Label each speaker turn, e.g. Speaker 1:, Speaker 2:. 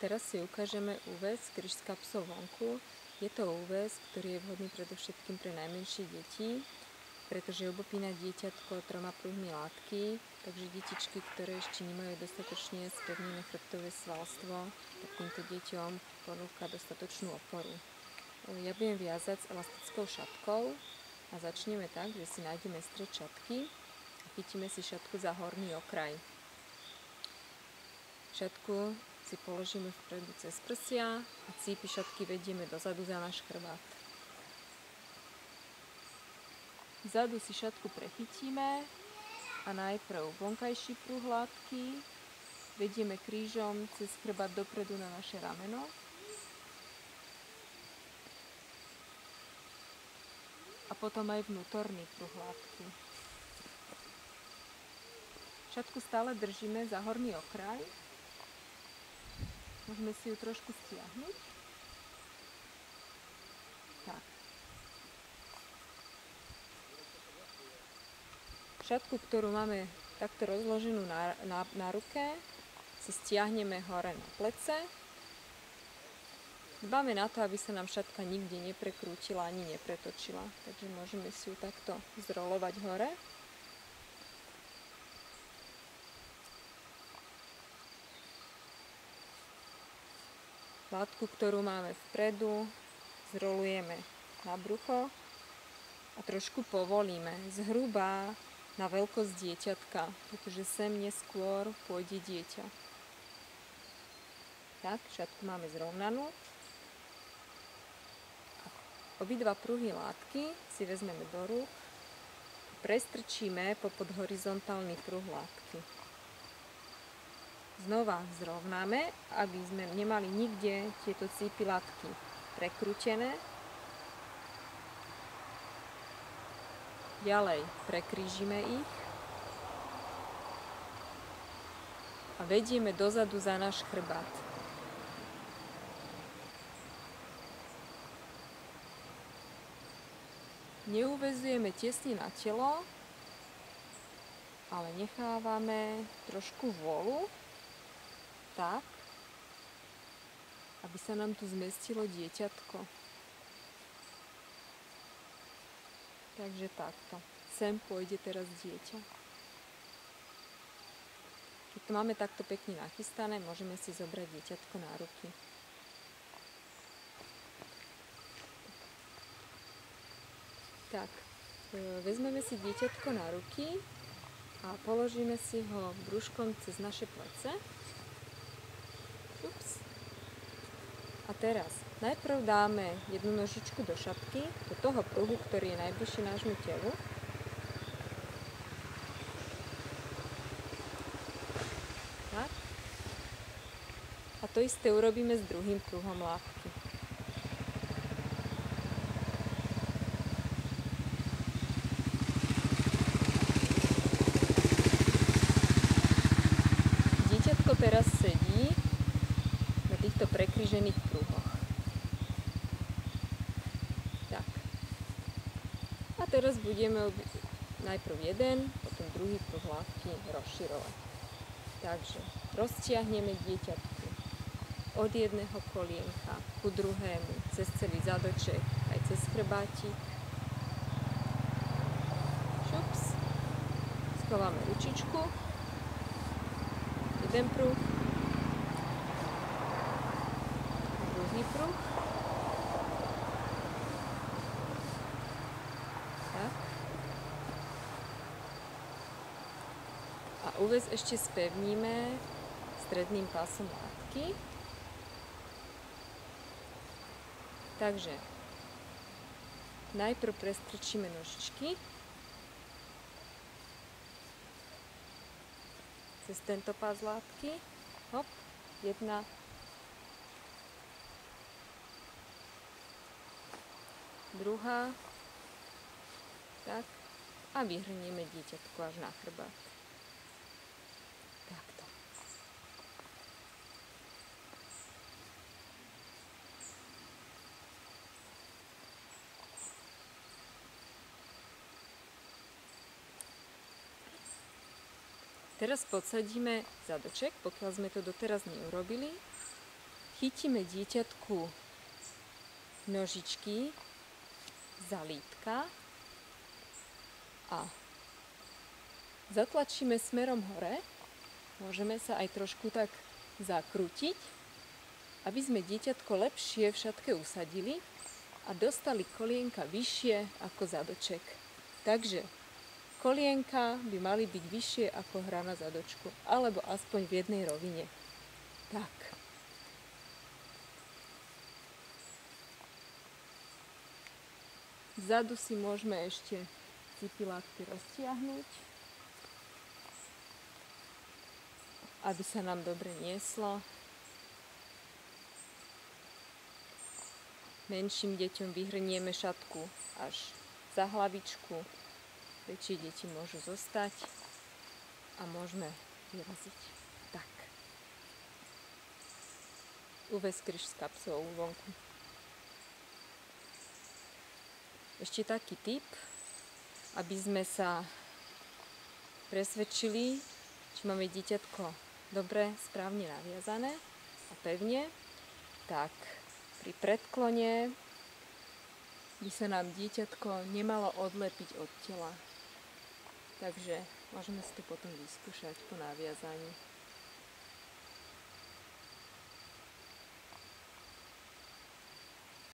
Speaker 1: Teraz si ukážeme úväz kryžska psov vonku. Je to úväz, ktorý je vhodný predovšetkým pre najmenšie deti, pretože obopína dieťatko 3 pruhmi látky, takže detičky, ktoré ešte nemajú dostatočne spevnené chrbtové svalstvo, tak týmto deťom ponúka dostatočnú oporu. Ja budem viazať s elastickou šatkou a začneme tak, že si nájdeme stred šatky a chytíme si šatku za horný okraj. Šatku si položíme vpredu cez prsia a cípy šatky vedieme dozadu za náš chrbát. Vzadu si šatku prechytíme a najprv vonkajší pruh látky vedieme krížom cez chrbát dopredu na naše rameno. A potom aj vnútorný pruh látky. Šatku stále držíme za horný okraj. Môžeme si ju trošku stiahnuť. Tak. Šatku, ktorú máme takto rozloženú na ruke, si stiahneme hore na plece. Dbáme na to, aby sa nám šatka nikde neprekrútila ani nepretočila. Takže môžeme si ju takto zrolovať hore. Látku, ktorú máme vpredu, zrolujeme na brucho a trošku povolíme, zhruba na veľkosť dieťatka, pretože sem neskôr pôjde dieťa. Tak, šatku máme zrovnanú. Obidva pruhy látky si vezmeme do rúk a prestrčíme popod horizontálny pruh látky. Znova zrovnáme, aby sme nemali nikde tieto cípy látky prekrútené. Ďalej prekrížime ich a vedieme dozadu za náš chrbát. Neuväzujeme tesne na telo, ale nechávame trošku vôľu, tak, aby sa nám tu zmestilo dieťatko. Takže takto. Sem pôjde teraz dieťa. Keď to máme takto pekne nachystané, môžeme si zobrať dieťatko na ruky. Tak, vezmeme si dieťatko na ruky a položíme si ho brúškom cez naše plece. Ups. A teraz najprv dáme jednu nožičku do šatky, do toho pruhu, ktorý je najbližšie nášmu telu. Tak. A to isté urobíme s druhým pruhom látky. Dieťatko teraz sedí na týchto prekrížených pruhoch. Tak. A teraz budeme najprv jeden, potom druhý pruh látky rozširovať. Takže roztiahneme dieťatku od jedného kolienka ku druhému, cez celý zadoček, aj cez chrbátik. Šups. Schováme ručičku. Jeden pruh. Druhý pruh. Tak. A úväz ešte spevníme stredným pásom látky. Takže najprv prestrčíme nožičky cez tento pás látky. Hop, jedna. Druhá. Tak. A vyhrnieme dieťatko až na chrbát. Takto. Teraz podsadíme zadoček, pokiaľ sme to doteraz neurobili. chytíme dieťatku nožičky za lítka a zatlačíme smerom hore. Môžeme sa aj trošku tak zakrútiť, aby sme dieťatko lepšie v šatke usadili a dostali kolienka vyššie ako zadoček. Takže kolienka by mali byť vyššie ako hra na zadočku, alebo aspoň v jednej rovine. Tak. Vzadu si môžeme ešte cipilátky roztiahnuť, aby sa nám dobre nieslo. Menším deťom vyhrnieme šatku až za hlavičku. Väčšie deti môžu zostať a môžeme vyraziť. Tak. Úväz kríž s kapsou vonku. Ešte taký tip, aby sme sa presvedčili, či máme dieťatko dobre, správne naviazané a pevne, tak pri predklone by sa nám dieťatko nemalo odlepiť od tela. Takže môžeme si to potom vyskúšať po naviazaní.